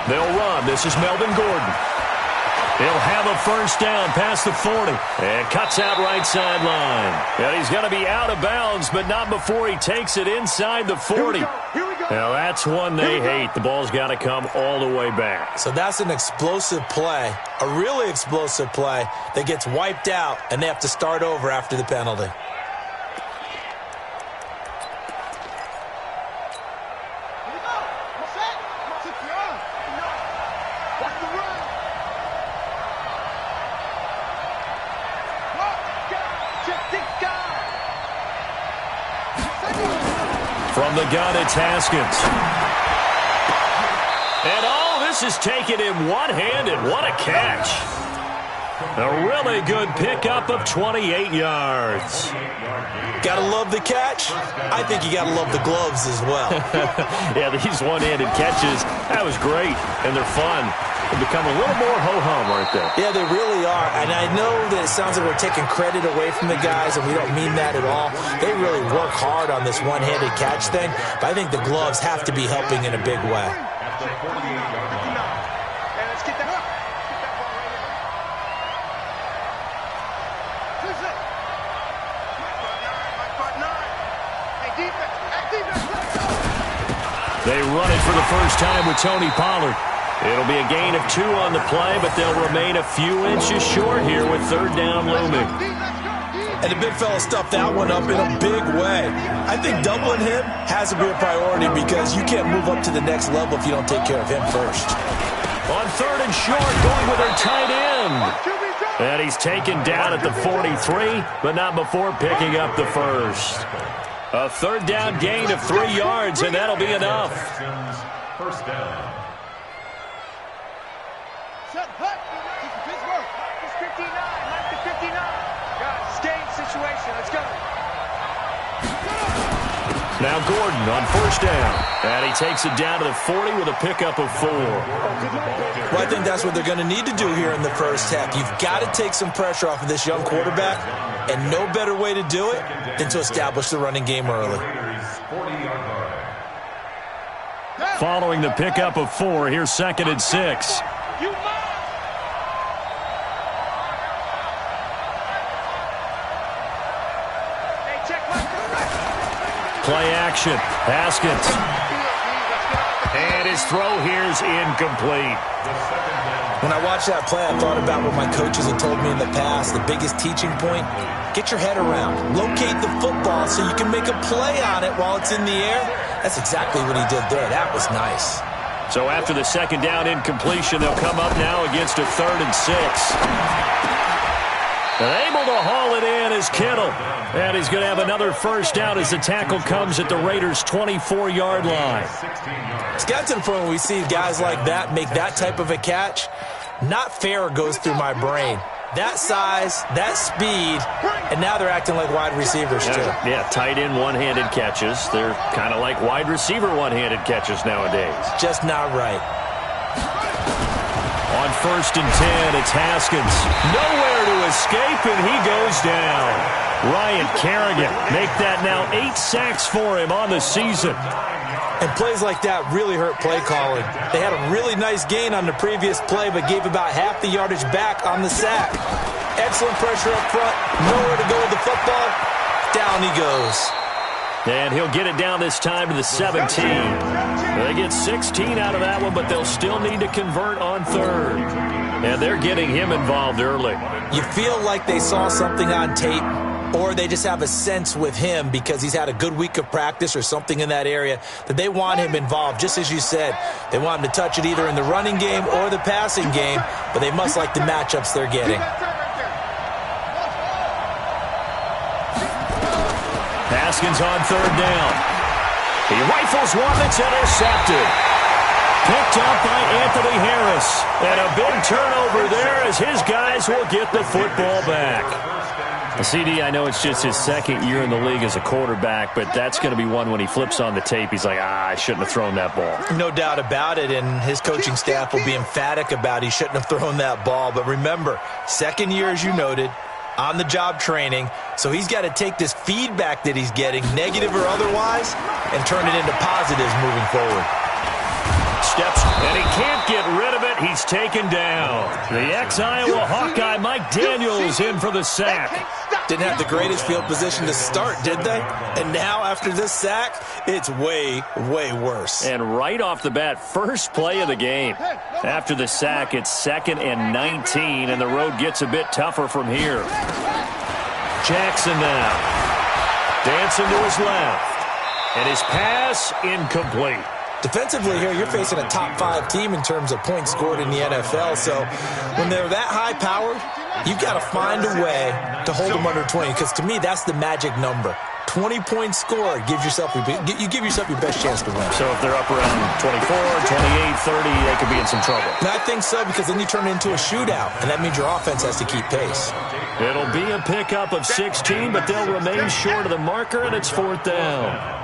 They'll run. This is Melvin Gordon. He'll have a first down past the 40. And cuts out right sideline. And he's going to be out of bounds, but not before he takes it inside the 40. Now, that's one they hate. The ball's got to come all the way back. So that's an explosive play, a really explosive play that gets wiped out, and they have to start over after the penalty. From the gun, it's Haskins. And this is taken in one-handed. What a catch. A really good pickup of 28 yards. Gotta love the catch. I think you gotta love the gloves as well. Yeah, these one-handed catches, that was great, and they're fun. They become a little more ho-hum, aren't they? Yeah, they really are. And I know that it sounds like we're taking credit away from the guys, and we don't mean that at all. They really work hard on this one-handed catch thing, but I think the gloves have to be helping in a big way. They run it for the first time with Tony Pollard. It'll be a gain of 2 on the play, but they'll remain a few inches short here with third down looming. And the big fella stuffed that one up in a big way. I think doubling him has to be a priority because you can't move up to the next level if you don't take care of him first. On third and short, going with their tight end. And he's taken down at the 43, but not before picking up the first. A third down gain of 3 yards, and that'll be enough. First down. Now Gordon on first down. And he takes it down to the 40 with a pickup of 4. Well, I think that's what they're going to need to do here in the first half. You've got to take some pressure off of this young quarterback, and no better way to do it than to establish the running game early. Following the pickup of 4, here's 2nd and 6. Play action. Haskins. And his throw here's incomplete. When I watched that play, I thought about what my coaches had told me in the past. The biggest teaching point, get your head around. Locate the football so you can make a play on it while it's in the air. That's exactly what he did there. That was nice. So after the second down incompletion, they'll come up now against a 3rd and 6. And able to haul it in is Kittle. And he's going to have another first down as the tackle comes at the Raiders' 24-yard line. It's got to the point when we see guys like that make that type of a catch. Not fair goes through my brain. That size, that speed, and now they're acting like wide receivers too. Yeah, tight end one-handed catches. They're kind of like wide receiver one-handed catches nowadays. Just not right. On 1st and 10, it's Haskins. Nowhere to escape, and he goes down. Ryan Kerrigan make that now 8 sacks for him on the season. And plays like that really hurt play calling. They had a really nice gain on the previous play, but gave about half the yardage back on the sack. Excellent pressure up front. Nowhere to go with the football. Down he goes. And he'll get it down this time to the 17. They get 16 out of that one, but they'll still need to convert on 3rd. And they're getting him involved early. You feel like they saw something on tape, or they just have a sense with him because he's had a good week of practice or something in that area that they want him involved. Just as you said, they want him to touch it either in the running game or the passing game, but they must like the matchups they're getting. Haskins on 3rd down. He rifles one that's intercepted. Picked up by Anthony Harris. And a big turnover there as his guys will get the football back. CD, I know it's just his 2nd year in the league as a quarterback, but that's going to be one when he flips on the tape. He's like, I shouldn't have thrown that ball. No doubt about it, and his coaching staff will be emphatic about he shouldn't have thrown that ball. But remember, 2nd year, as you noted, on-the-job training, so he's got to take this feedback that he's getting, negative or otherwise, and turn it into positives moving forward. Steps, and he can't get rid of it. He's taken down. The ex-Iowa Hawkeye, Mike Daniels, in for the sack. Didn't have the greatest field position to start, did they? And now, after this sack, it's way, way worse. And right off the bat, first play of the game. After the sack, it's 2nd and 19, and the road gets a bit tougher from here. Jackson now. Dancing to his left. And his pass incomplete. Defensively here, you're facing a top-5 team in terms of points scored in the NFL. So when they're that high-powered, you've got to find a way to hold them under 20. Because to me, that's the magic number. 20 points scored gives yourself you give yourself your best chance to win. So if they're up around 24, 28, 30, they could be in some trouble. And I think so, because then you turn it into a shootout, and that means your offense has to keep pace. It'll be a pickup of 16, but they'll remain short of the marker, and it's 4th down.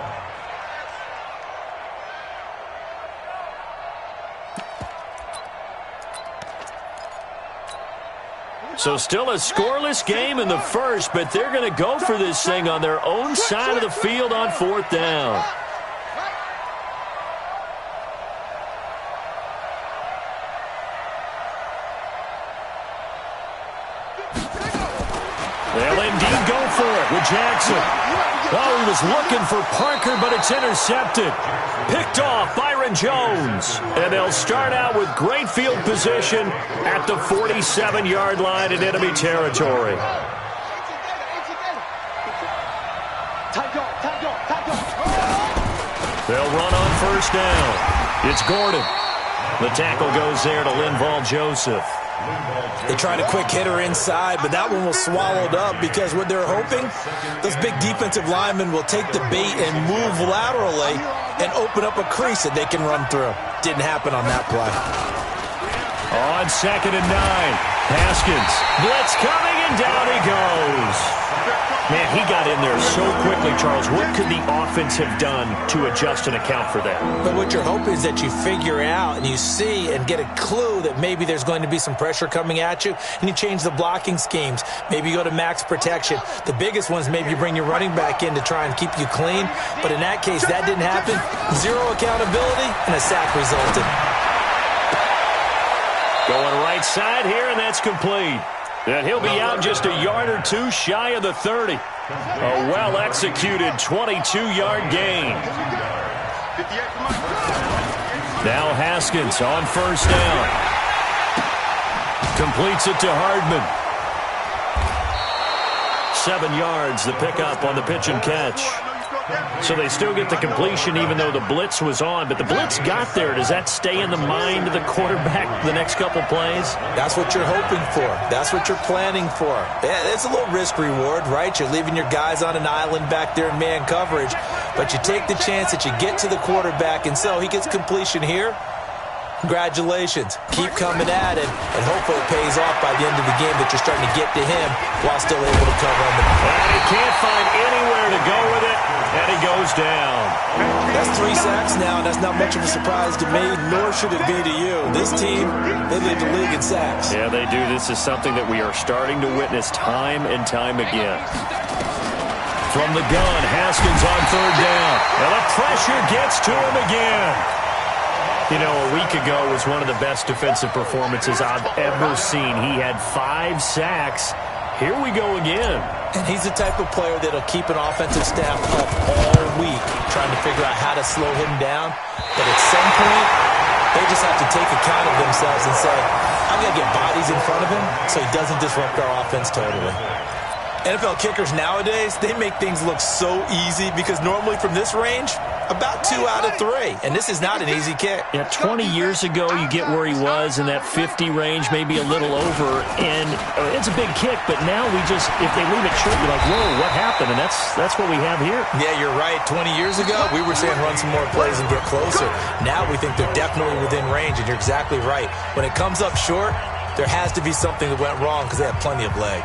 So still a scoreless game in the first, but they're going to go for this thing on their own side of the field on 4th down. They'll indeed go for it with Jackson. Oh, he was looking for Parker, but it's intercepted. Picked off Byron Jones. And they'll start out with great field position at the 47-yard line in enemy territory. They'll run on 1st down. It's Gordon. The tackle goes there to Linval Joseph. They tried a quick hitter inside, but that one was swallowed up because what they're hoping, those big defensive linemen will take the bait and move laterally and open up a crease that they can run through. Didn't happen on that play. On 2nd and 9, Haskins. Blitz coming, and down he goes. Man, he got in there so quickly, Charles. What could the offense have done to adjust and account for that? But what you're hoping is that you figure out and you see and get a clue that maybe there's going to be some pressure coming at you, and you change the blocking schemes. Maybe you go to max protection. The biggest one is maybe you bring your running back in to try and keep you clean. But in that case, that didn't happen. Zero accountability, and a sack resulted. Going right side here, and that's complete. And he'll be out just a yard or two shy of the 30. A well-executed 22-yard gain. Now Haskins on 1st down. Completes it to Hardman. 7 yards, the pickup on the pitch and catch. So they still get the completion even though the blitz was on. But the blitz got there. Does that stay in the mind of the quarterback the next couple plays? That's what you're hoping for. That's what you're planning for. It's a little risk-reward, right? You're leaving your guys on an island back there in man coverage. But you take the chance that you get to the quarterback, and so he gets completion here. Congratulations. Keep coming at it, and hopefully it pays off by the end of the game that you're starting to get to him while still able to cover on the back. And he can't find anywhere to go with it, and he goes down. That's 3 sacks now, and that's not much of a surprise to me, nor should it be to you. This team, they lead the league in sacks. Yeah, they do. This is something that we are starting to witness time and time again. From the gun, Haskins on 3rd down. And the pressure gets to him again. You know, a week ago was one of the best defensive performances I've ever seen. He had 5 sacks. Here we go again. And he's the type of player that'll keep an offensive staff up all week trying to figure out how to slow him down. But at some point, they just have to take account of themselves and say, I'm going to get bodies in front of him so he doesn't disrupt our offense totally. NFL kickers nowadays, they make things look so easy because normally from this range, about 2 out of 3. And this is not an easy kick. Yeah, 20 years ago, you get where he was in that 50 range, maybe a little over. And it's a big kick, but now we just, if they leave it short, you're like, whoa, what happened? And that's what we have here. Yeah, you're right. 20 years ago, we were saying run some more plays and get closer. Now we think they're definitely within range, and you're exactly right. When it comes up short, there has to be something that went wrong because they have plenty of leg.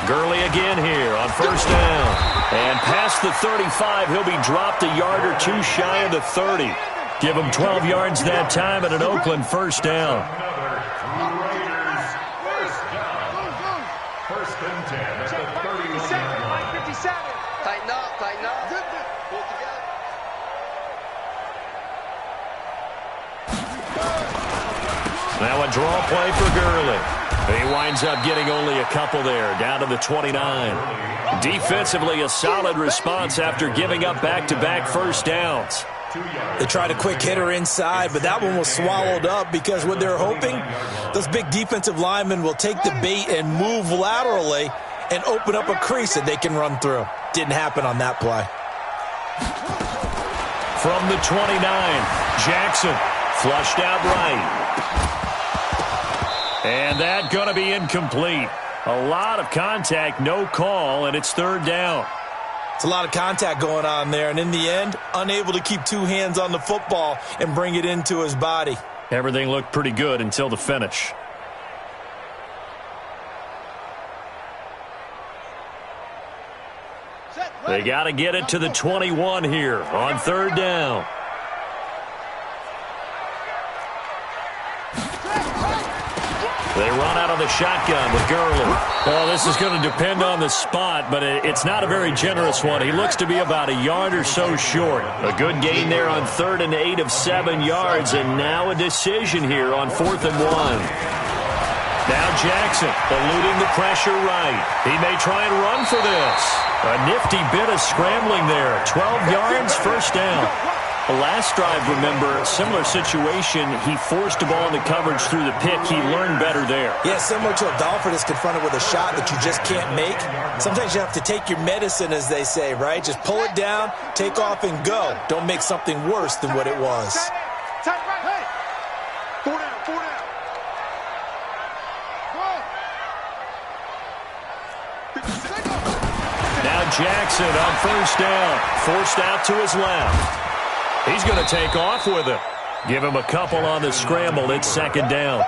Gurley again here on 1st down. And past the 35, he'll be dropped a yard or two shy of the 30. Give him 12 yards that time and an Oakland first down. Raiders first down. First and 10 at the 31-yard line. 57. Tighten up, tighten up. Pull together. Now a draw play for Gurley. He winds up getting only a couple there, down to the 29. Defensively, a solid response after giving up back-to-back first downs. They tried a quick hitter inside, but that one was swallowed up because what they're hoping, those big defensive linemen will take the bait and move laterally and open up a crease that they can run through. Didn't happen on that play. From the 29, Jackson flushed out right. And that going to be incomplete. A lot of contact, no call, and it's third down. It's a lot of contact going on there, and in the end, unable to keep two hands on the football and bring it into his body. Everything looked pretty good until the finish. They got to get it to the 21 here on third down. They run out of the shotgun with Gurley. Well, this is going to depend on the spot, but it's not a very generous one. He looks to be about a yard or so short. A good gain there on 3rd and 8 of 7 yards, and now a decision here on 4th and 1. Now Jackson eluding the pressure right. He may try and run for this. A nifty bit of scrambling there. 12 yards, first down. Last drive, remember, similar situation. He forced the ball into coverage through the pick. He learned better there. Yeah, similar to a golfer that's confronted with a shot that you just can't make. Sometimes you have to take your medicine, as they say, right? Just pull it down, take off, and go. Don't make something worse than what it was. Now Jackson on first down. Forced out to his left. He's going to take off with it. Give him a couple on the scramble. It's second down.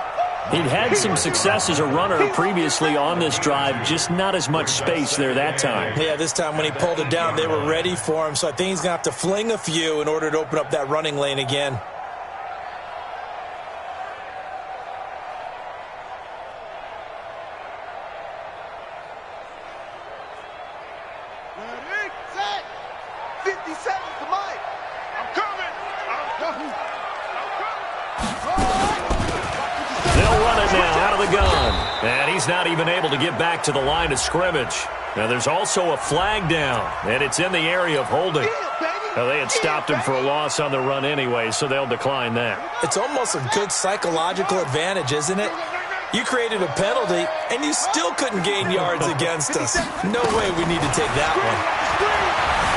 He'd had some success as a runner previously on this drive, just not as much space there that time. Yeah, this time when he pulled it down, they were ready for him, so I think he's going to have to fling a few in order to open up that running lane again. He's not even able to get back to the line of scrimmage. Now there's also a flag down, and it's in the area of holding. Now, they had stopped him for a loss on the run anyway, so they'll decline that. It's almost a good psychological advantage, isn't it? You created a penalty, and you still couldn't gain yards against us. No way we need to take that one.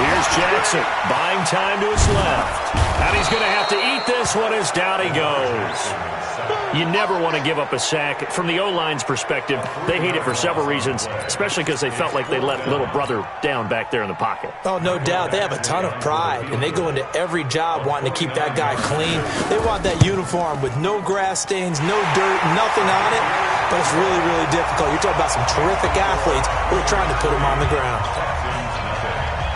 Here's Jackson, buying time to his left. And he's going to have to eat this one as down he goes. You never want to give up a sack. From the O-line's perspective, they hate it for several reasons, especially because they felt like they let little brother down back there in the pocket. Oh, no doubt. They have a ton of pride, and they go into every job wanting to keep that guy clean. They want that uniform with no grass stains, no dirt, nothing on it, but it's really, really difficult. You're talking about some terrific athletes who are trying to put him on the ground.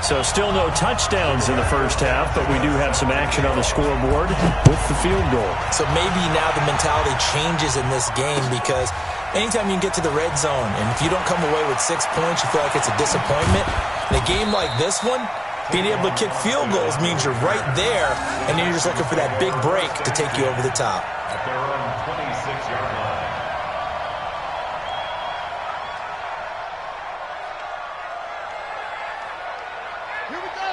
So still no touchdowns in the first half, but we do have some action on the scoreboard with the field goal. So maybe now the mentality changes in this game because anytime you can get to the red zone, and if you don't come away with 6 points, you feel like it's a disappointment. In a game like this one, being able to kick field goals means you're right there, and then you're just looking for that big break to take you over the top. At their own 26-yard line.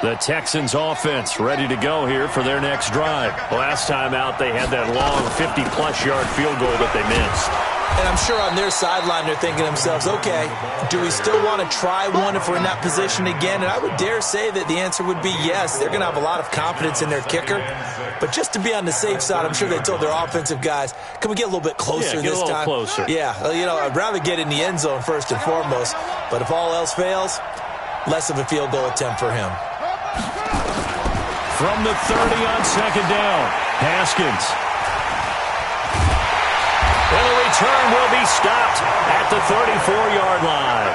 The Texans offense ready to go here for their next drive. Last time out, they had that long 50-plus yard field goal that they missed. And I'm sure on their sideline they're thinking to themselves, okay, do we still want to try one if we're in that position again? And I would dare say that the answer would be yes. They're going to have a lot of confidence in their kicker. But just to be on the safe side, I'm sure they told their offensive guys, can we get a little bit closer this time? Get a little closer. Yeah, I'd rather get in the end zone first and foremost. But if all else fails, less of a field goal attempt for him. From the 30 on second down, Haskins. And the return will be stopped at the 34-yard line.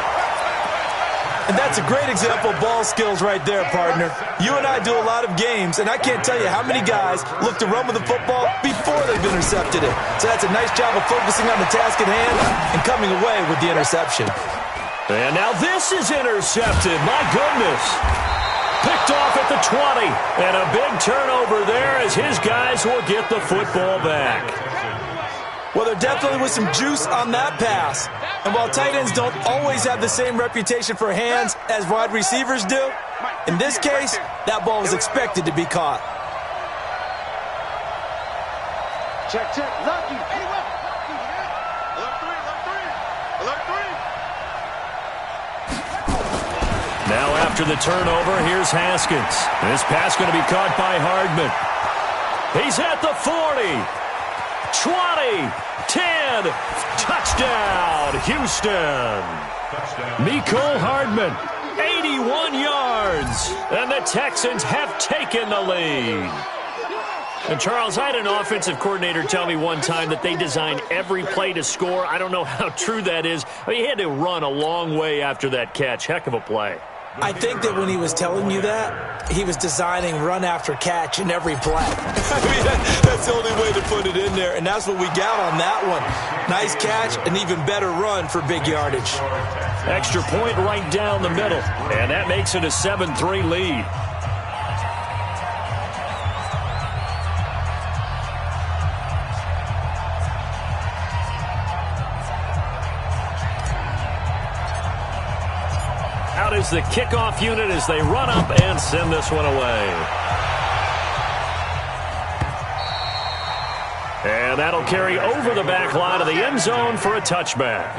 And that's a great example of ball skills right there, partner. You and I do a lot of games, and I can't tell you how many guys look to run with the football before they've intercepted it. So that's a nice job of focusing on the task at hand and coming away with the interception. And now this is intercepted. My goodness. Picked off at the 20. And a big turnover there as his guys will get the football back. Well, there definitely was some juice on that pass. And while tight ends don't always have the same reputation for hands as wide receivers do, in this case, that ball was expected to be caught. Check. Lucky. Alert three. Now after the turnover, here's Haskins. This pass going to be caught by Hardman. He's at the 40. 20, 10, touchdown, Houston. Mecole Hardman, 81 yards, and the Texans have taken the lead. And Charles, I had an offensive coordinator tell me one time that they designed every play to score. I don't know how true that is. I mean, he had to run a long way after that catch. Heck of a play. I think that when he was telling you that, he was designing run after catch in every play. I mean, that's the only way to put it in there, and that's what we got on that one. Nice catch, an even better run for big yardage. Extra point right down the middle, and that makes it a 7-3 lead. Is the kickoff unit as they run up and send this one away. And that'll carry over the back line of the end zone for a touchback.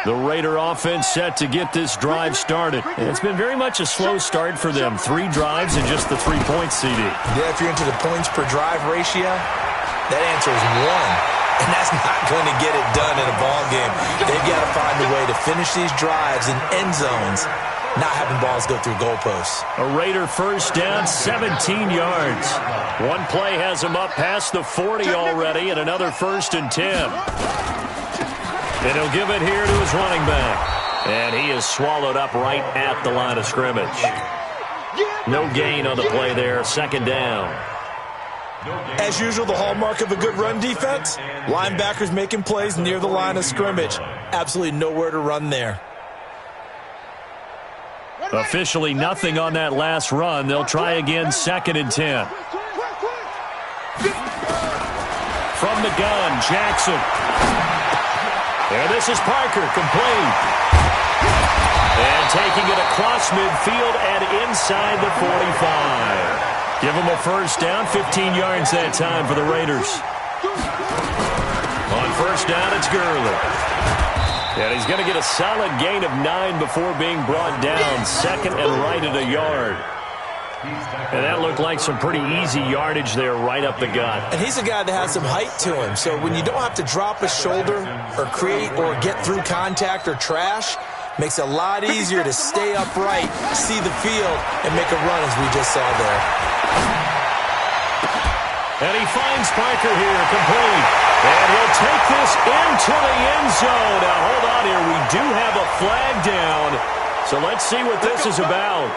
The Raider offense set to get this drive started. And it's been very much a slow start for them. 3 drives and just the 3-point CD. Yeah, if you're into the points per drive ratio, that answer is 1. And that's not going to get it done in a ball game. They've got to find a way to finish these drives in end zones, not having balls go through goalposts. A Raider first down, 17 yards. One play has him up past the 40 already, and another 1st and 10. And he'll give it here to his running back. And he is swallowed up right at the line of scrimmage. No gain on the play there, 2nd down. As usual, the hallmark of a good run defense, linebackers making plays near the line of scrimmage. Absolutely nowhere to run there. Officially nothing on that last run. They'll try again, 2nd and 10. From the gun, Jackson. And this is Parker, complete. And taking it across midfield and inside the 45. Give him a first down, 15 yards that time for the Raiders. On first down, it's Gurley. And he's going to get a solid gain of 9 before being brought down. 2nd and right at a yard. And that looked like some pretty easy yardage there right up the gut. And he's a guy that has some height to him. So when you don't have to drop a shoulder or create or get through contact or trash, makes it a lot easier to stay upright, see the field, and make a run as we just saw there. And he finds Parker here, complete. And he'll take this into the end zone. Now hold on here, we do have a flag down. So let's see what this is about.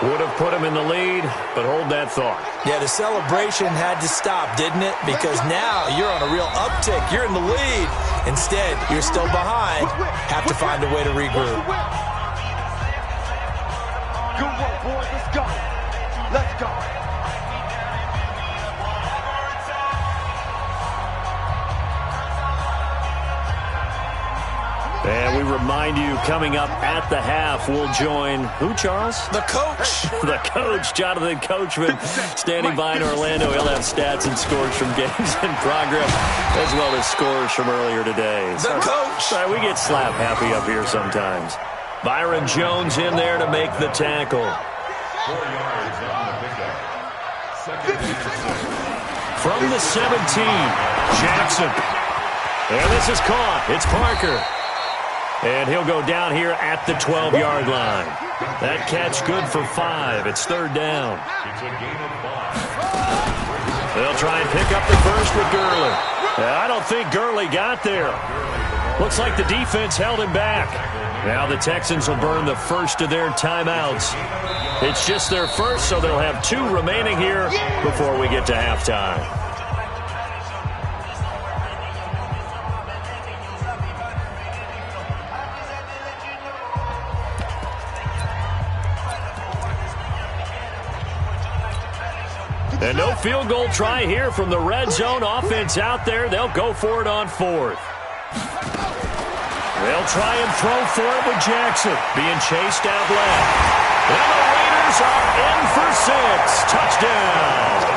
Would have put him in the lead, but hold that thought. Yeah, the celebration had to stop, didn't it? Because now you're on a real uptick. You're in the lead. Instead, you're still behind. Have to find a way to regroup. Good work, boys. Let's go. Let's go. And we remind you, coming up at the half, we'll join who, Charles? The coach. The coach, Jonathan Coachman, standing by in Orlando. He'll have stats and scores from games in progress, as well as scores from earlier today. The coach. We get slap happy up here sometimes. Byron Jones in there to make the tackle. 4 yards on the pickup. 2nd and 6. From the 17, Jackson. And this is caught. It's Parker. And he'll go down here at the 12-yard line. That catch good for 5. It's third down. It's a gain of 5. They'll try and pick up the first with Gurley. I don't think Gurley got there. Looks like the defense held him back. Now the Texans will burn the first of their timeouts. It's just their first, so they'll have 2 remaining here before we get to halftime. And no field goal try here from the red zone offense out there. They'll go for it on 4th. They'll try and throw for it with Jackson being chased out left. And the Raiders are in for 6. Touchdown.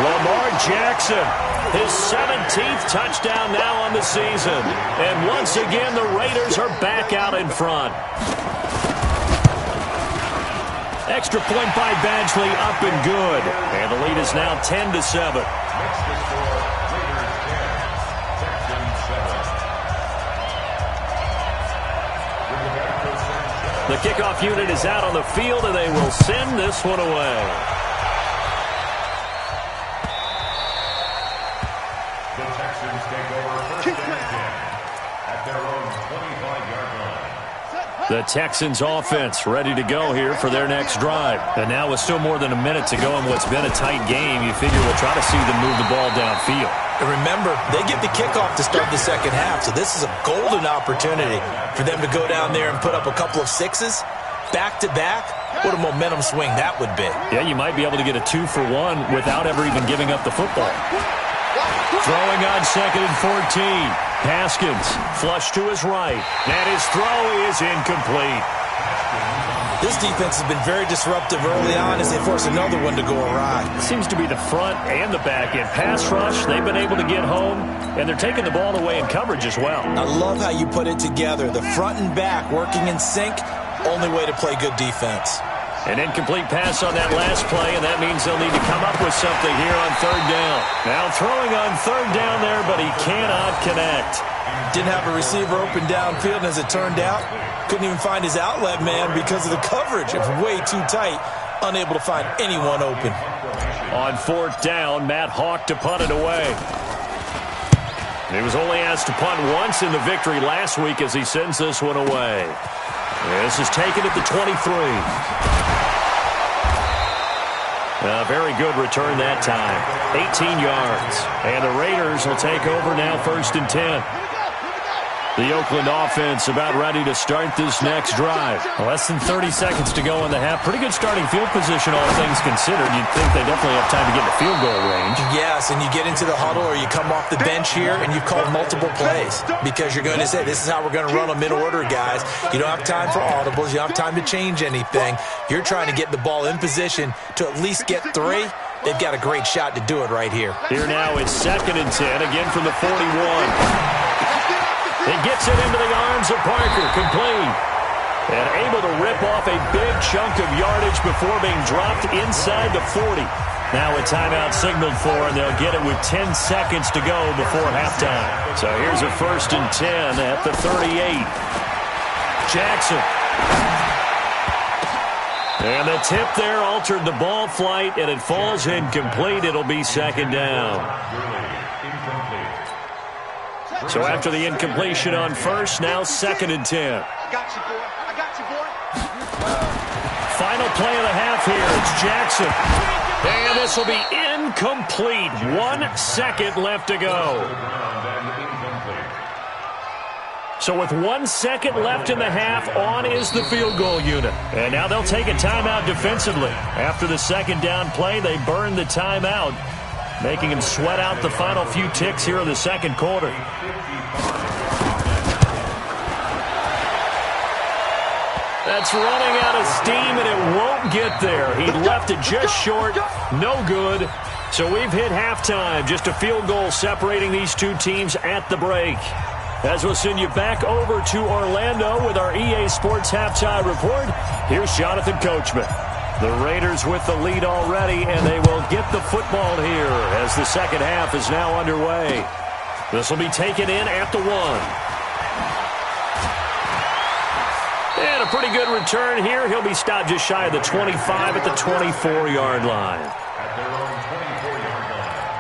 Lamar Jackson, his 17th touchdown now on the season. And once again, the Raiders are back out in front. Extra point by Badgley, up and good. And the lead is now 10-7. Next to score, Raiders 10, Texans 7. The kickoff unit is out on the field, and they will send this one away. The Texans take over first and 10 at their own 25-yard line. The Texans offense ready to go here for their next drive. And now with still more than a minute to go in what's been a tight game, you figure we'll try to see them move the ball downfield. And remember, they get the kickoff to start the second half, so this is a golden opportunity for them to go down there and put up a couple of 6s back-to-back. What a momentum swing that would be. Yeah, you might be able to get a 2-for-1 without ever even giving up the football. Throwing on 2nd and 14. Haskins, flush to his right. And his throw is incomplete. This defense has been very disruptive early on as they force another one to go awry. Seems to be the front and the back end. Pass rush, they've been able to get home, and they're taking the ball away in coverage as well. I love how you put it together. The front and back working in sync, only way to play good defense. An incomplete pass on that last play, and that means they'll need to come up with something here on 3rd down. Now throwing on 3rd down there, but he cannot connect. Didn't have a receiver open downfield, and as it turned out, couldn't even find his outlet man because of the coverage. It was way too tight, unable to find anyone open. On 4th down, Matt Hawk to punt it away. He was only asked to punt once in the victory last week as he sends this one away. This is taken at the 23. A very good return that time. 18 yards. And the Raiders will take over now 1st and 10. The Oakland offense about ready to start this next drive. Less than 30 seconds to go in the half. Pretty good starting field position, all things considered. You'd think they definitely have time to get in the field goal range. Yes, and you get into the huddle or you come off the bench here and you've called multiple plays because you're going to say, this is how we're going to run them in order, guys. You don't have time for audibles. You don't have time to change anything. You're trying to get the ball in position to at least get 3. They've got a great shot to do it right here. Here now it's 2nd and 10, again from the 41. He gets it into the arms of Parker, complete. And able to rip off a big chunk of yardage before being dropped inside the 40. Now a timeout signaled for, and they'll get it with 10 seconds to go before halftime. So here's a 1st and 10 at the 38. Jackson. And the tip there altered the ball flight, and it falls incomplete. It'll be 2nd down. So after the incompletion on 1st, now 2nd and 10. I got you, boy. I got you, boy. Final play of the half here. It's Jackson. And this will be incomplete. 1 second left to go. So with 1 second left in the half, on is the field goal unit. And now they'll take a timeout defensively. After the 2nd down play, they burn the timeout, making him sweat out the final few ticks here in the 2nd quarter. That's running out of steam, and it won't get there. He left it just short. No good. So we've hit halftime. Just a field goal separating these two teams at the break. As we'll send you back over to Orlando with our EA Sports Halftime Report, here's Jonathan Coachman. The Raiders with the lead already, and they will get the football here as the second half is now underway. This will be taken in at the 1. And a pretty good return here. He'll be stopped just shy of the 25 at the 24-yard line. At their own 24-yard line.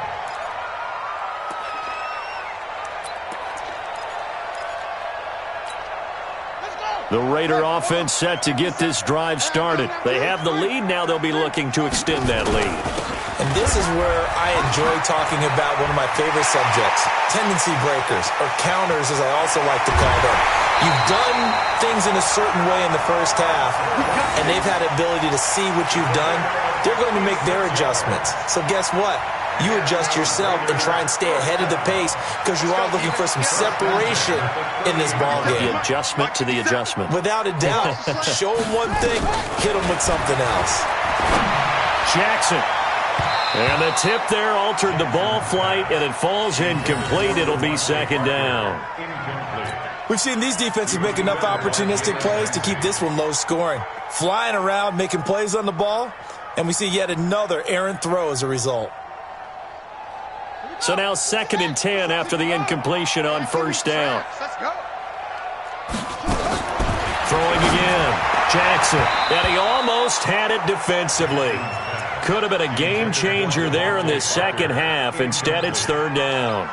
The Raider offense set to get this drive started. They have the lead. Now they'll be looking to extend that lead. And this is where I enjoy talking about one of my favorite subjects, tendency breakers, or counters as I also like to call them. You've done things in a certain way in the first half, and they've had the ability to see what you've done. They're going to make their adjustments. So guess what? You adjust yourself and try and stay ahead of the pace because you are looking for some separation in this ballgame. The adjustment to the adjustment. Without a doubt. Show them one thing, hit them with something else. Jackson. And the tip there altered the ball flight, and it falls incomplete. It'll be second down. We've seen these defenses make enough opportunistic plays to keep this one low scoring. Flying around, making plays on the ball, and we see yet another errant throw as a result. So now 2nd and 10 after the incompletion on first down. Throwing again. Jackson. And he almost had it defensively. Could have been a game changer there in this second half. Instead, it's 3rd down.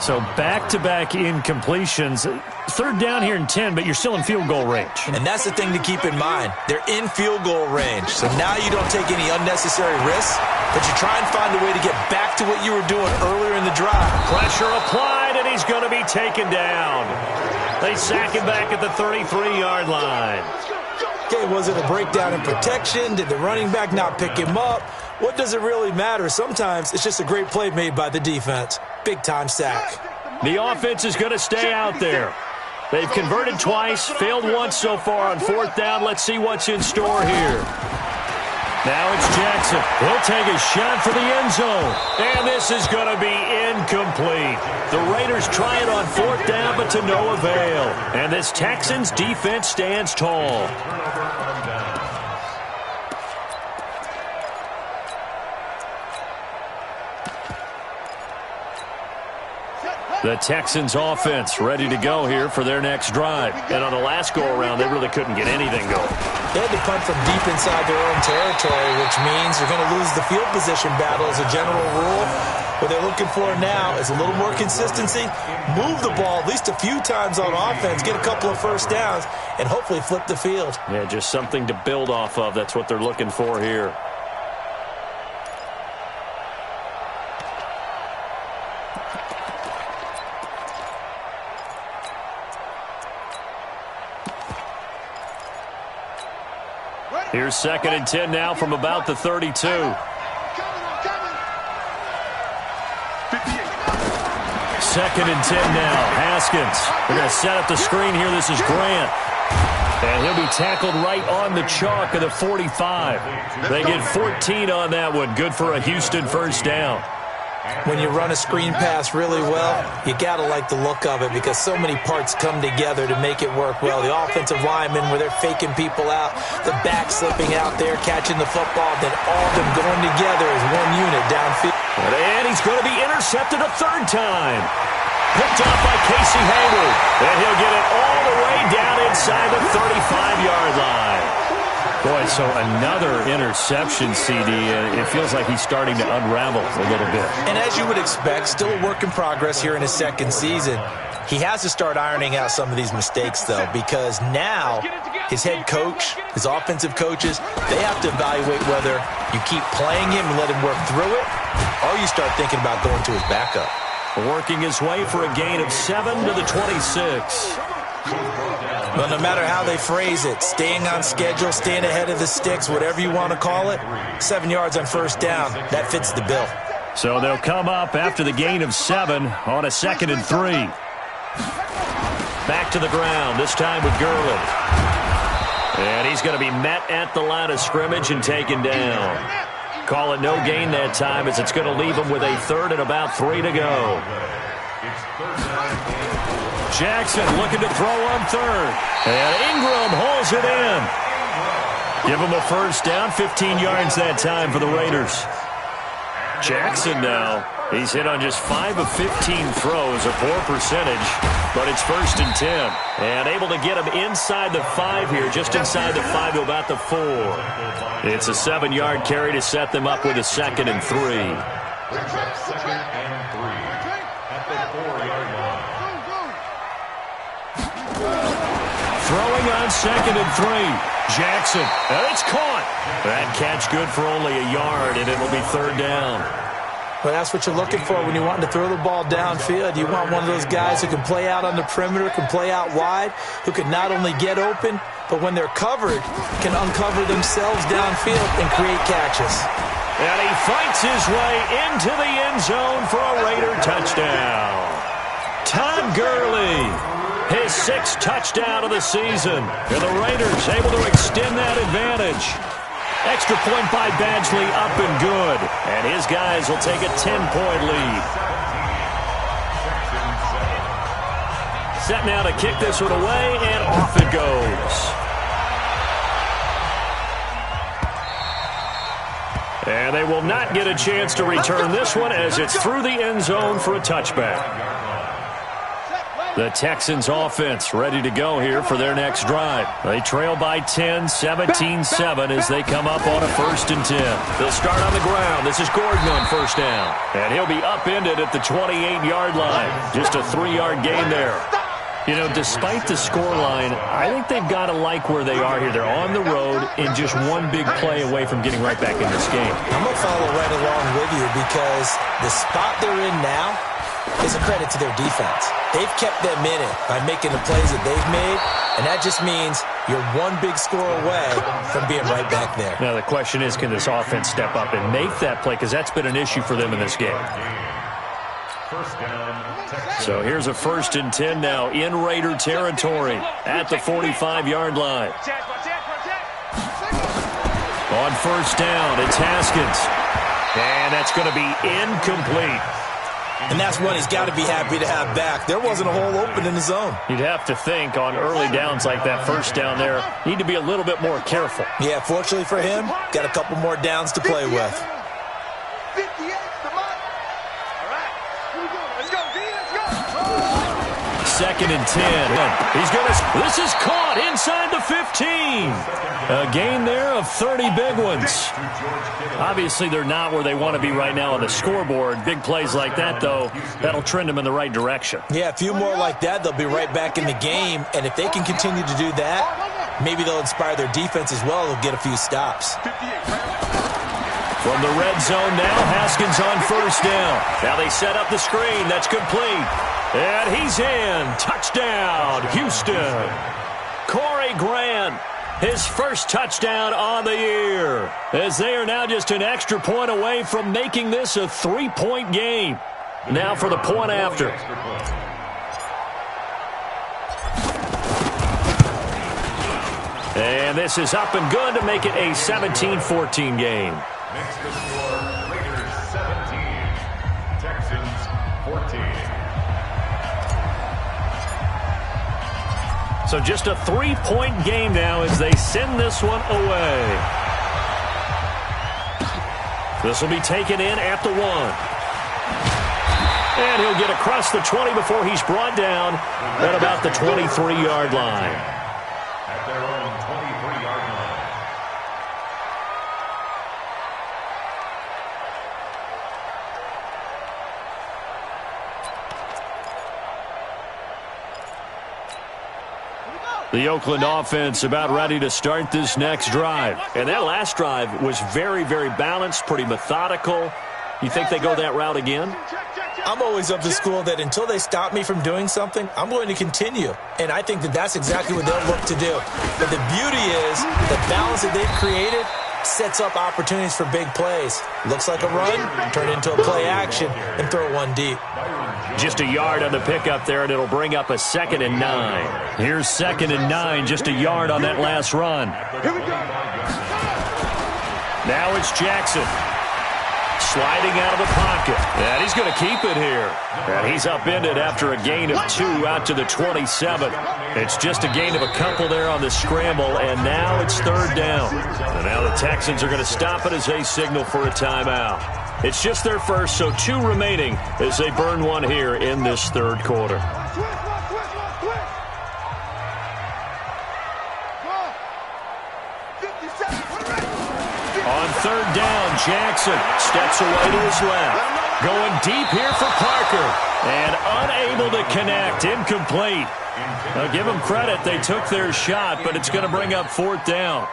So back-to-back incompletions. 3rd down here in 10, but you're still in field goal range. And that's the thing to keep in mind. They're in field goal range. So now you don't take any unnecessary risks, but you try and find a way to get back to what you were doing earlier in the drive. Pressure applied, and he's going to be taken down. They sack him back at the 33-yard line. Okay, was it a breakdown in protection? Did the running back not pick him up? What does it really matter? Sometimes it's just a great play made by the defense. Big-time sack. The offense is going to stay out there. They've converted twice, failed once so far on 4th down. Let's see what's in store here. Now it's Jackson. He'll take a shot for the end zone. And this is going to be incomplete. The Raiders try it on 4th down, but to no avail. And this Texans defense stands tall. The Texans offense ready to go here for their next drive. And on the last go-around, they really couldn't get anything going. They had to punt from deep inside their own territory, which means you're going to lose the field position battle as a general rule. What they're looking for now is a little more consistency, move the ball at least a few times on offense, get a couple of first downs, and hopefully flip the field. Yeah, just something to build off of. That's what they're looking for here. Here's 2nd and 10 now from about the 32. 2nd and 10 now. Haskins. They're going to set up the screen here. This is Grant. And he'll be tackled right on the chalk of the 45. They get 14 on that one. Good for a Houston first down. When you run a screen pass really well, you got to like the look of it because so many parts come together to make it work well. The offensive linemen, where they're faking people out, the back slipping out there, catching the football, then all of them going together as one unit downfield. And he's going to be intercepted a 3rd time. Picked off by Casey Hayward. And he'll get it all the way down inside the 35-yard line. Boy, so another interception, CD. It feels like he's starting to unravel a little bit. And as you would expect, still a work in progress here in his 2nd season. He has to start ironing out some of these mistakes, though, because now his head coach, his offensive coaches, they have to evaluate whether you keep playing him and let him work through it, or you start thinking about going to his backup. Working his way for a gain of 7 to the 26. Well, no matter how they phrase it, staying on schedule, staying ahead of the sticks, whatever you want to call it, 7 yards on first down, that fits the bill. So they'll come up after the gain of 7 on a 2nd and 3. Back to the ground, this time with Gurley. And he's going to be met at the line of scrimmage and taken down. Call it no gain that time as it's going to leave him with a 3rd and about 3 to go. Jackson looking to throw on 3rd. And Ingram holds it in. Give him a first down, 15 yards that time for the Raiders. Jackson now. He's hit on just 5 of 15 throws, a poor percentage, but it's 1st and 10. And able to get him inside the 5 here, just inside the 5 to about the 4. It's a 7-yard carry to set them up with a 2nd and 3. Brings up 2nd and 3 at the 4-yard line. Throwing on 2nd and 3. Jackson, and it's caught. That catch good for only a yard, and it'll be 3rd down. Well, that's what you're looking for when you want to throw the ball downfield. You want one of those guys who can play out on the perimeter, can play out wide, who can not only get open, but when they're covered, can uncover themselves downfield and create catches. And he fights his way into the end zone for a Raider touchdown. Todd Gurley, his 6th touchdown of the season. And the Raiders able to extend that advantage. Extra point by Badgley, up and good. And his guys will take a 10-point lead. Set now to kick this one away, and off it goes. And they will not get a chance to return this one as it's through the end zone for a touchback. The Texans offense ready to go here for their next drive. They trail by 10, 17-7 as they come up on a 1st and 10. They'll start on the ground. This is Gordon on 1st down. And he'll be upended at the 28-yard line. Just a 3-yard gain there. You know, despite the scoreline, I think they've got to like where they are here. They're on the road and just one big play away from getting right back in this game. I'm going to follow right along with you because the spot they're in now is a credit to their defense. They've kept them in it by making the plays that they've made, and that just means you're one big score away from being right back there. Now the question is, can this offense step up and make that play? Because that's been an issue for them in this game. So here's a 1st and 10 now in Raider territory at the 45-yard line. On 1st down, it's Haskins. And that's going to be incomplete. And that's one he's got to be happy to have back. There wasn't a hole open in the zone. You'd have to think on early downs like that 1st down there, need to be a little bit more careful. Yeah, fortunately for him, got a couple more downs to play with. 58, come on. All right, here we go. Let's go, D, let's go. 2nd and 10. He's going to. This is caught inside the 15. A gain there of 30 big ones. Obviously, they're not where they want to be right now on the scoreboard. Big plays like that, though, that'll trend them in the right direction. Yeah, a few more like that, they'll be right back in the game. And if they can continue to do that, maybe they'll inspire their defense as well. They'll get a few stops. From the red zone now, Haskins on 1st down. Now they set up the screen. That's complete. And he's in. Touchdown, Houston. Corey Grant, his 1st touchdown on the year, as they are now just an extra point away from making this a 3-point game. Now for the point after. And this is up and good to make it a 17-14 game. Next to score, Raiders 17, Texans 14. So just a 3-point game now as they send this one away. This will be taken in at the 1. And he'll get across the 20 before he's brought down at about the 23-yard line. At their own 23-yard line. The Oakland offense about ready to start this next drive. And that last drive was very, very balanced, pretty methodical. You think they go that route again? I'm always of the school that until they stop me from doing something, I'm going to continue. And I think that that's exactly what they'll look to do. But the beauty is the balance that they've created sets up opportunities for big plays. Looks like a run, turn into a play action, and throw one deep. Just a yard on the pickup there, and it'll bring up a 2nd and 9. Here's 2nd and 9, just a yard on that last run. Now it's Jackson. Sliding out of the pocket. And he's going to keep it here. And he's upended after a gain of 2 out to the 27. It's just a gain of a couple there on the scramble, and now it's 3rd down. And now the Texans are going to stop it as they signal for a timeout. It's just their first, so 2 remaining as they burn one here in this third quarter. On third down, Jackson steps away to his left. Going deep here for Parker. And unable to connect. Incomplete. Now, give them credit. They took their shot, but it's going to bring up 4th down.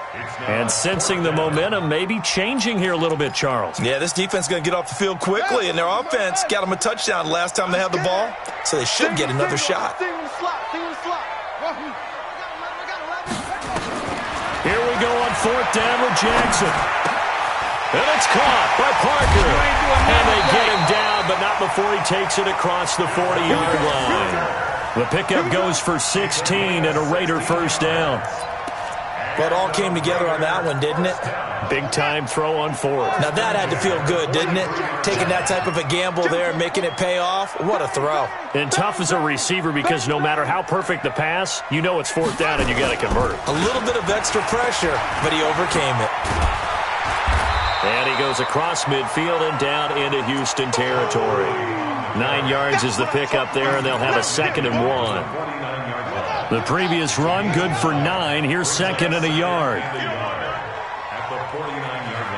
And sensing the momentum maybe changing here a little bit, Charles. Yeah, this defense is going to get off the field quickly, and their offense got them a touchdown last time they had the ball, so they should get another shot. Here we go on 4th down with Jackson. And it's caught by Parker. And they get him down, but not before he takes it across the 40-yard line. The pickup goes for 16 and a Raider first down. Well, it all came together on that one, didn't it? Big-time throw on 4th. Now, that had to feel good, didn't it? Taking that type of a gamble there and making it pay off. What a throw. And tough as a receiver because no matter how perfect the pass, you know it's 4th down and you got to convert. A little bit of extra pressure, but he overcame it. And he goes across midfield and down into Houston territory. 9 yards is the pickup there, and they'll have a 2nd and 1. The previous run, good for 9. Here's 2nd and a yard. At the 49-yard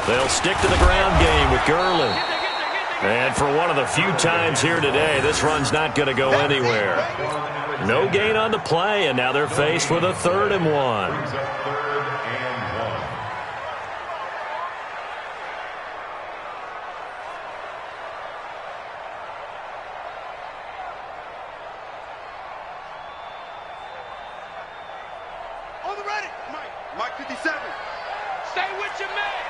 line. They'll stick to the ground game with Gurley. And for one of the few times here today, this run's not going to go anywhere. No gain on the play, and now they're faced with a 3rd and 1. Mike 57. Stay with your man.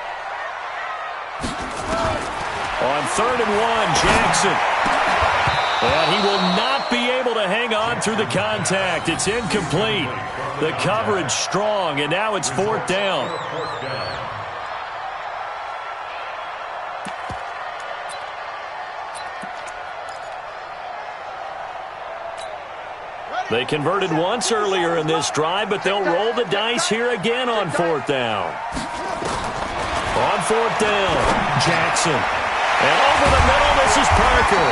On 3rd and 1, Jackson. And he will not be able to hang on through the contact. It's incomplete. The coverage strong, and now it's 4th down. They converted once earlier in this drive, but they'll roll the dice here again on 4th down. On 4th down, Jackson. And over the middle, this is Parker.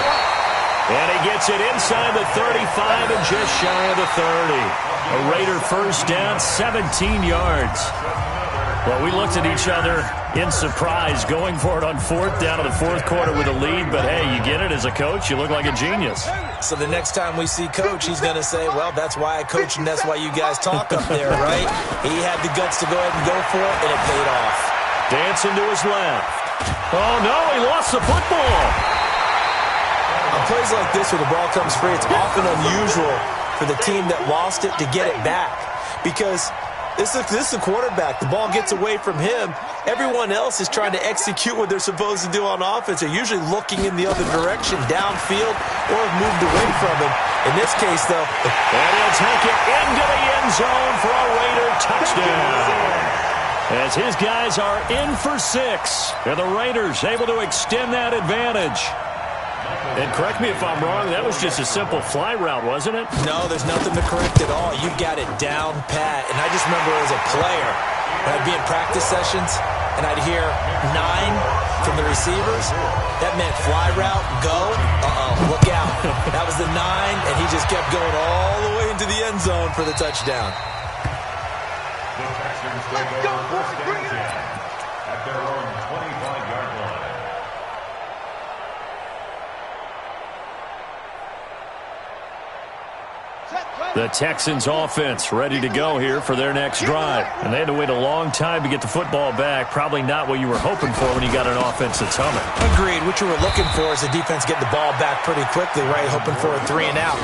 And he gets it inside the 35 and just shy of the 30. A Raider first down, 17 yards. Well, we looked at each other in surprise going for it on 4th down in the 4th quarter with a lead. But, hey, you get it as a coach. You look like a genius. So the next time we see Coach, he's going to say, well, that's why I coach and that's why you guys talk up there, right? He had the guts to go ahead and go for it, and it paid off. Dancing to his left. Oh, no, he lost the football. On plays like this where the ball comes free, it's often unusual for the team that lost it to get it back because this is a quarterback. The ball gets away from him. Everyone else is trying to execute what they're supposed to do on offense. They're usually looking in the other direction, downfield, or have moved away from him. In this case, though, and he'll take it into the end zone for a Raider touchdown. As his guys are in for 6. And the Raiders able to extend that advantage. And correct me if I'm wrong, that was just a simple fly route, wasn't it? No, there's nothing to correct at all. You've got it down pat. And I just remember as a player, when I'd be in practice sessions, and I'd hear 9 from the receivers. That meant fly route, go. Look out. That was the 9, and he just kept going all the way into the end zone for the touchdown. The Texans take over first and 10 at their own 25-yard line. The Texans offense ready to go here for their next drive. And they had to wait a long time to get the football back. Probably not what you were hoping for when you got an offense that's humming. Agreed. What you were looking for is the defense get the ball back pretty quickly, right? Hoping for a 3 and out.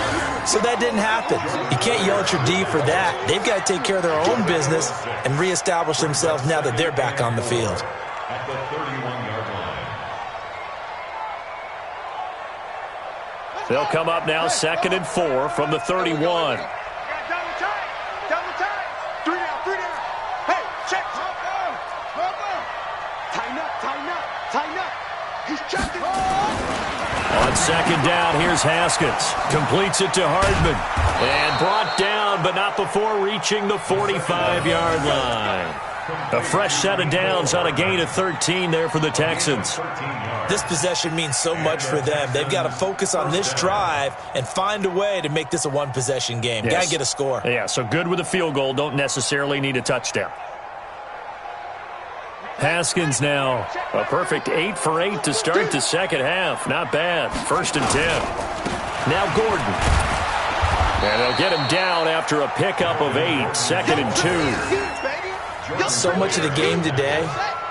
So that didn't happen. You can't yell at your D for that. They've got to take care of their own business and reestablish themselves now that they're back on the field. At the 31-yard line. They'll come up now 2nd and 4 from the 31. Down the time. Down the time. 3 down, 3 down. Hey, check. Tighten up, tighten up, tighten up. He's checking. On 2nd down, here's Haskins. Completes it to Hardman. And brought down, but not before reaching the 45-yard line. A fresh set of downs on a gain of 13 there for the Texans. This possession means so much for them. They've got to focus on this drive and find a way to make this a one-possession game. Yes. Got to get a score. Yeah, so good with a field goal. Don't necessarily need a touchdown. Haskins now. A perfect 8 for 8 to start the second half. Not bad. 1st and 10. Now Gordon. And they'll get him down after a pickup of 8. 2nd and 2. So much of the game today,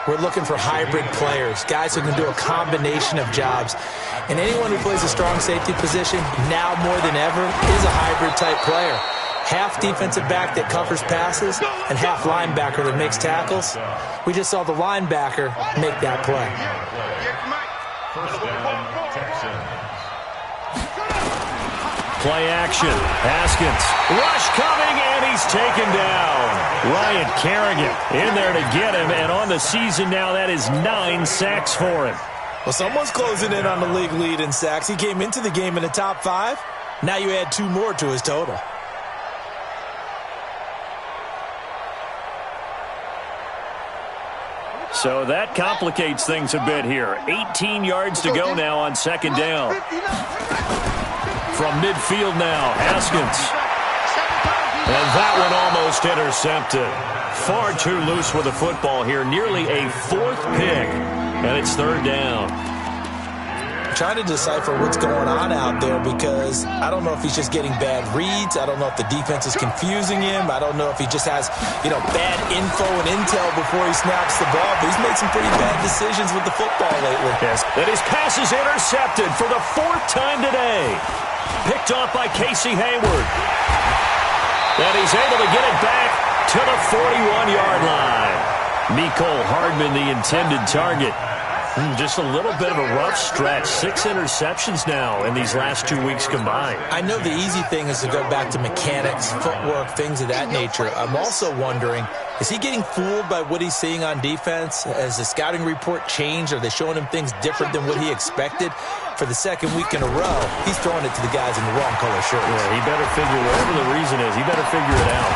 we're looking for hybrid players, guys who can do a combination of jobs. And anyone who plays a strong safety position, now more than ever, is a hybrid-type player. Half defensive back that covers passes and half linebacker that makes tackles. We just saw the linebacker make that play. First down, Texans. Play action. Haskins. Rush coming, and he's taken down. Ryan Kerrigan in there to get him, and on the season now, that is 9 sacks for him. Well, someone's closing in on the league lead in sacks. He came into the game in the top 5. Now you add 2 more to his total. So that complicates things a bit here. 18 yards to go now on 2nd down. From midfield now, Haskins. And that one almost intercepted. Far too loose with the football here. Nearly a 4th pick. And it's 3rd down. Trying to decipher what's going on out there because I don't know if he's just getting bad reads. I don't know if the defense is confusing him. I don't know if he just has, bad info and intel before he snaps the ball. But he's made some pretty bad decisions with the football lately. Yes. And his pass is intercepted for the 4th time today. Picked off by Casey Hayward. And he's able to get it back to the 41-yard line. Mecole Hardman, the intended target. Just a little bit of a rough stretch. 6 interceptions now in these last 2 weeks combined. I know the easy thing is to go back to mechanics, footwork, things of that nature. I'm also wondering, is he getting fooled by what he's seeing on defense? Has the scouting report changed? Are they showing him things different than what he expected? For the 2nd week in a row, he's throwing it to the guys in the wrong color shirts. Yeah, he better figure, whatever the reason is, he better figure it out.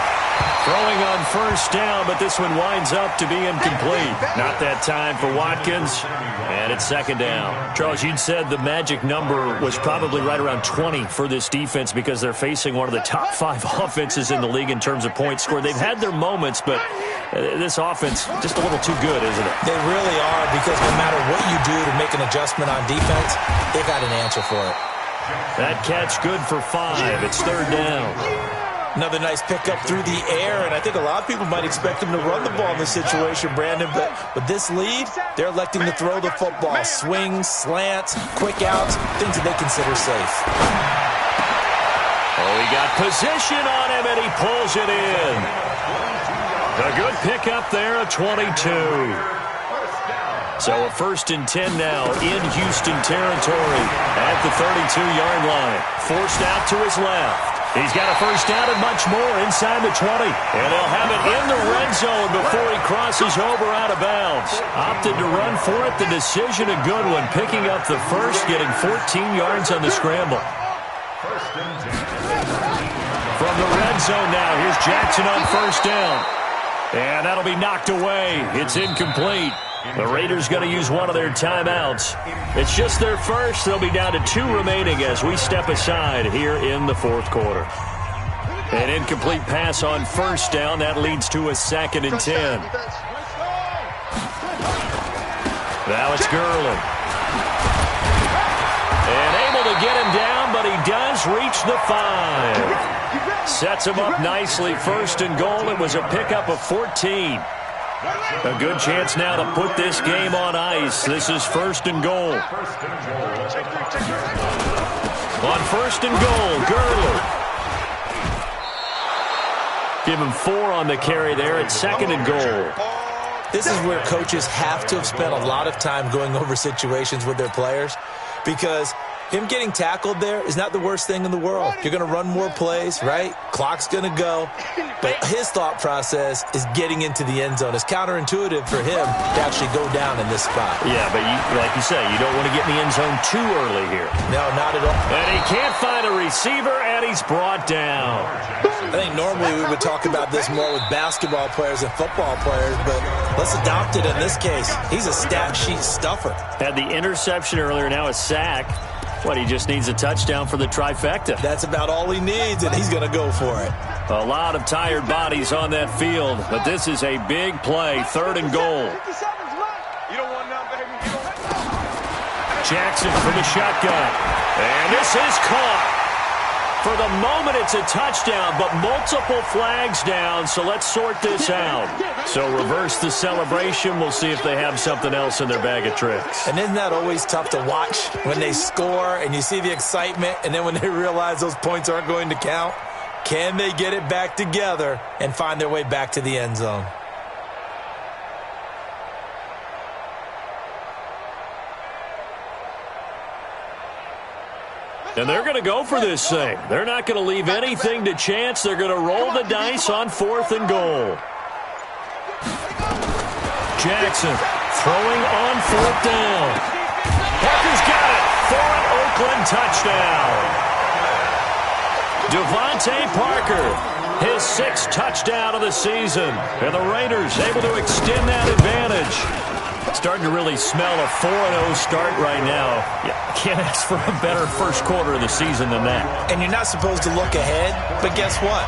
Throwing on 1st down, but this one winds up to be incomplete. Not that time for Watkins, and it's 2nd down. Charles, you'd said the magic number was probably right around 20 for this defense because they're facing one of the top 5 offenses in the league in terms of points scored. They've had their moments, but this offense just a little too good, isn't it? They really are, because no matter what you do to make an adjustment on defense, they got an answer for it. That catch good for 5. It's 3rd down. Another nice pickup through the air, and I think a lot of people might expect him to run the ball in this situation, Brandon, but with this lead, they're electing to throw the football. Swings, slants, quick outs, things that they consider safe. Oh, he got position on him, and he pulls it in. A good pickup there, a 22. So a 1st and 10 now in Houston territory at the 32-yard line. Forced out to his left. He's got a 1st down and much more inside the 20. And they'll have it in the red zone before he crosses over out of bounds. Opted to run for it. The decision a good one. Picking up the 1st, getting 14 yards on the scramble. From the red zone now, here's Jackson on 1st down. And that'll be knocked away. It's incomplete. The Raiders going to use one of their timeouts. It's just their 1st. They'll be down to 2 remaining as we step aside here in the 4th quarter. An incomplete pass on 1st down. That leads to a 2nd and 10. Now it's Gurley. And able to get him down, but he does reach the 5. Sets him up nicely. 1st and goal. It was a pickup of 14. A good chance now to put this game on ice. This is 1st and goal. On 1st and goal, Gurley. Give him 4 on the carry there at 2nd and goal. This is where coaches have to have spent a lot of time going over situations with their players, because him getting tackled there is not the worst thing in the world. You're going to run more plays, right? Clock's going to go. But his thought process is getting into the end zone. It's counterintuitive for him to actually go down in this spot. Yeah, but like you say, you don't want to get in the end zone too early here. No, not at all. And he can't find a receiver, and he's brought down. I think normally we would talk about this more with basketball players and football players, but let's adopt it in this case. He's a stat sheet stuffer. Had the interception earlier, now a sack. What, he just needs a touchdown for the trifecta. That's about all he needs, and he's going to go for it. A lot of tired bodies on that field, but this is a big play, 3rd and goal. You don't want none, baby. Jackson from the shotgun. And this is caught. For the moment, it's a touchdown, but multiple flags down, so let's sort this out. So reverse the celebration. We'll see if they have something else in their bag of tricks. And isn't that always tough to watch when they score and you see the excitement, and then when they realize those points aren't going to count? Can they get it back together and find their way back to the end zone? And they're going to go for this thing. They're not going to leave anything to chance. They're going to roll the dice on 4th and goal. Jackson throwing on 4th down. Parker's got it for an Oakland touchdown. Devontae Parker, his 6th touchdown of the season. And the Raiders able to extend that advantage. Starting to really smell a 4-0 start right now. Yeah, can't ask for a better first quarter of the season than that. And you're not supposed to look ahead, but guess what?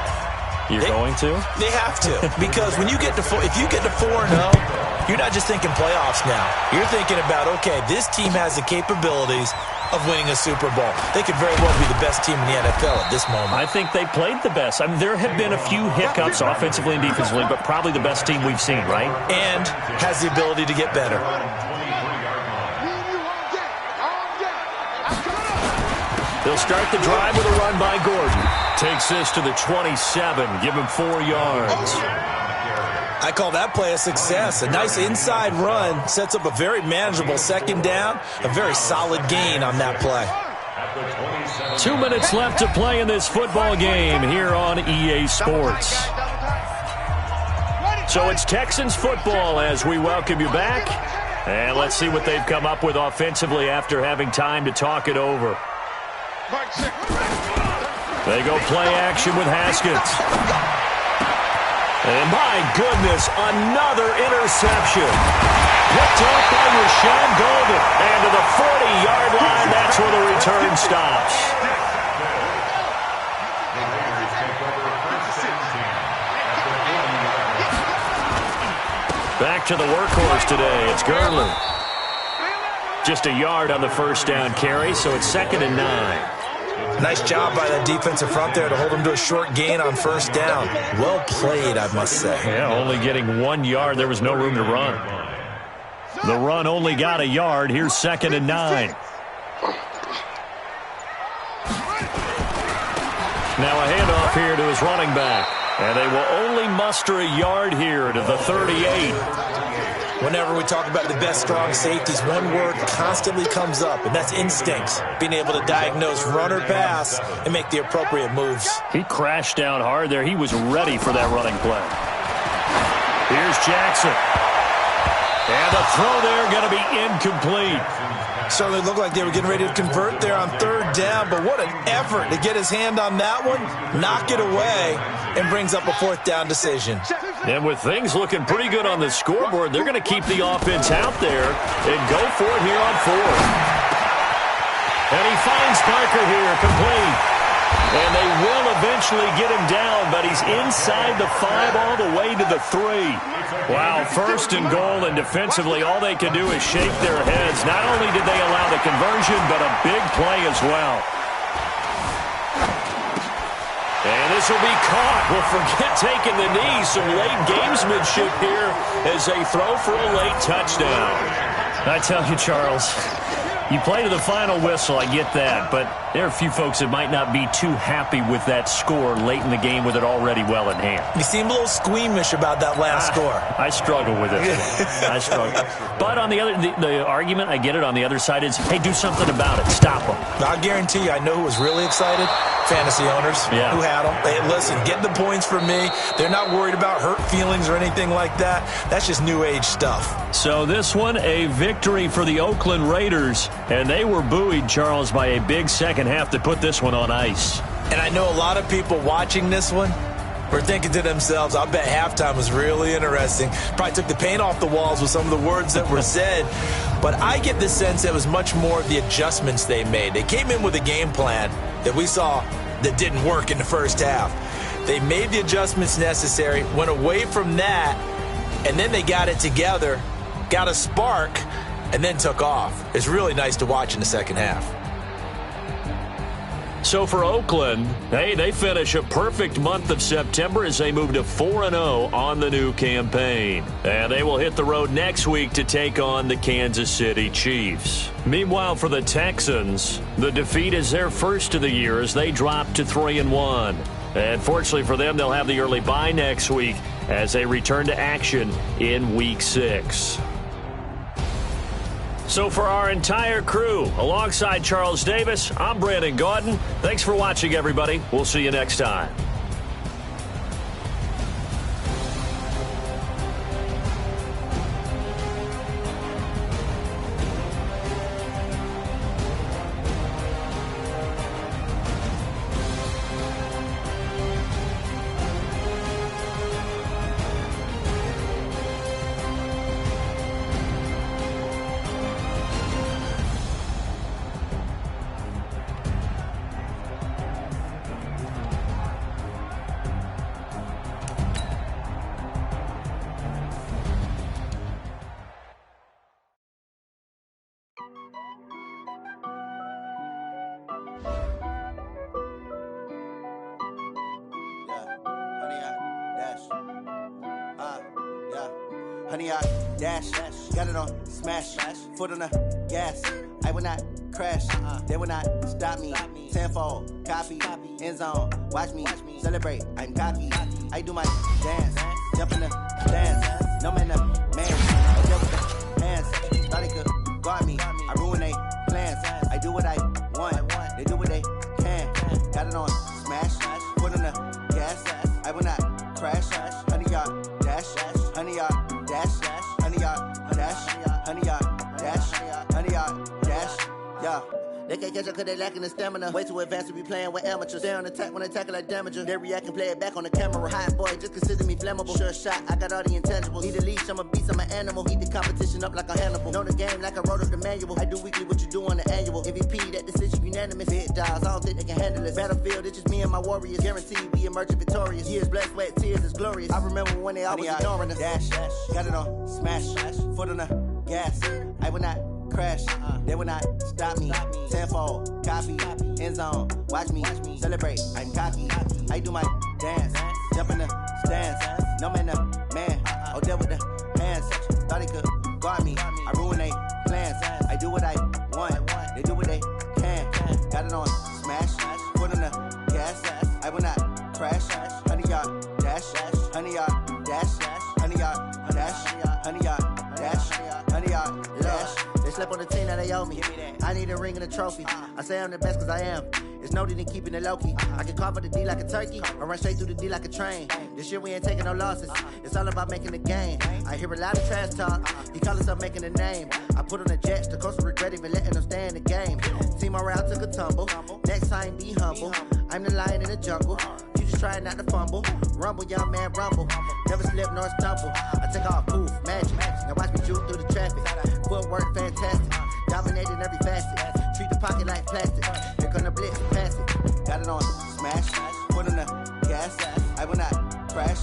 You're going to? They have to. Because when you get to if you get to 4-0, you're not just thinking playoffs now. You're thinking about, okay, this team has the capabilities of winning a Super Bowl. They could very well be the best team in the NFL at this moment. I think they played the best. I mean, there have been a few hiccups offensively and defensively, but probably the best team we've seen, right? And has the ability to get better. They'll start the drive with a run by Gordon. Takes this to the 27, give him 4 yards. I call that play a success. A nice inside run sets up a very manageable 2nd down. A very solid gain on that play. 2 minutes left to play in this football game here on EA Sports. So it's Texans football as we welcome you back. And let's see what they've come up with offensively after having time to talk it over. They go play action with Haskins. And my goodness, another interception. Picked up by Rashawn Golden. And to the 40-yard line, that's where the return stops. Back to the workhorse today. It's Gurley. Just a yard on the 1st down carry, so it's 2nd and 9. Nice job by that defensive front there to hold him to a short gain on 1st down. Well played, I must say. Yeah, only getting 1 yard. There was no room to run. The run only got a yard. Here's 2nd and 9. Now a handoff here to his running back. And they will only muster a yard here to the 38. Whenever we talk about the best strong safeties, one word constantly comes up, and that's instincts. Being able to diagnose run or pass and make the appropriate moves. He crashed down hard there. He was ready for that running play. Here's Jackson. And the throw there going to be incomplete. Certainly looked like they were getting ready to convert there on 3rd down, but what an effort to get his hand on that one, knock it away, and brings up a 4th down decision. And with things looking pretty good on the scoreboard, they're going to keep the offense out there and go for it here on 4th. And he finds Parker here, complete. And they will eventually get him down, but he's inside the 5 all the way to the 3. Wow, 1st and goal, and defensively all they can do is shake their heads. Not only did they allow the conversion, but a big play as well. And this will be caught. Well, forget taking the knee. Some late gamesmanship here as they throw for a late touchdown. I tell you, Charles, You play to the final whistle, I get that, but there are a few folks that might not be too happy with that score late in the game with it already well in hand. You seem a little squeamish about that last score. I struggle with it. I struggle. But on the other, the argument, I get it, on the other side is, hey, do something about it. Stop them. I guarantee you, I know who was really excited. Fantasy owners who had them. Hey, listen, get the points for me. They're not worried about hurt feelings or anything like that. That's just new age stuff. So this one, a victory for the Oakland Raiders. And they were buoyed, Charles, by a big second half to put this one on ice. And I know a lot of people watching this one were thinking to themselves, I bet halftime was really interesting. Probably took the paint off the walls with some of the words that were said. But I get the sense it was much more of the adjustments they made. They came in with a game plan that we saw that didn't work in the first half. They made the adjustments necessary, went away from that, and then they got it together, got a spark, and then took off. It's really nice to watch in the second half. So for Oakland, hey, they finish a perfect month of September as they move to 4-0 on the new campaign. And they will hit the road next week to take on the Kansas City Chiefs. Meanwhile, for the Texans, the defeat is their first of the year as they drop to 3-1. And fortunately for them, they'll have the early bye next week as they return to action in Week 6. So for our entire crew, alongside Charles Davis, I'm Brandon Gaudin. Thanks for watching, everybody. We'll see you next time. Honey, I dash, got it on smash, foot on the gas. I will not crash, they will not stop me. Tenfold, copy, end zone, watch me celebrate. I'm cocky, I do my dance, jump in the dance. No man, man, I deal with the hands. Thought they could guard me, I ruin they plans. I do what I want, they do what they can. Got it on smash, foot on the gas. I will not crash, honey, y'all dash, honey, y'all. Dash, honey, y'all, dash, honey, y'all, dash, honey, y'all, dash, yeah. They can't catch up cause they lacking the stamina. Way too advanced to be playing with amateurs. Stay on attack when they tackle like damager. They react and play it back on the camera. Hot boy, just consider me flammable. Sure shot, I got all the intangibles. Need a leash, I'm a beast, I'm an animal. Eat the competition up like a Hannibal. Know the game like I wrote up the manual. I do weekly what you do on the annual. MVP, that decision unanimous. Hit dials, I don't think they can handle it. Battlefield, it's just me and my warriors. Guaranteed we emerging victorious. Years, blood, sweat, tears, it's glorious. I remember when they always ignoring us. Dash, got it on smash, foot on the gas. I will not crash, they will not stop me. Tenfold, copy, end zone, watch me celebrate. I'm cocky, I do my dance, jump in the stands. No man, man, oh there with the hands. Thought they could guard me, I ruin they plans. I do what I want, they do what they can. Got it on smash, foot on the gas. I will not crash, honey y'all dash, honey y'all dash, honey y'all dash, honey y'all dash, honey y'all dash. They slept on the team that they owe me. I need a ring and a trophy. I say I'm the best cause I am. It's noted in keeping it low-key. I can carve up the D like a turkey or run straight through the D like a train. This year we ain't taking no losses. It's all about making the game. I hear a lot of trash talk. He call himself making a name. I put on the Jets. The coach will regret even letting them stay in the game. Team morale took a tumble. Next time be humble. I'm the lion in the jungle. You just try not to fumble. Rumble, young man, rumble. Never slip nor stumble. I take off, poof, magic. Now watch me juke through the traffic. Footwork fantastic. Dominating every facet. Treat the pocket like plastic. Here come the blitz, pass it. Got it on smash. Foot on the gas. I will not crash.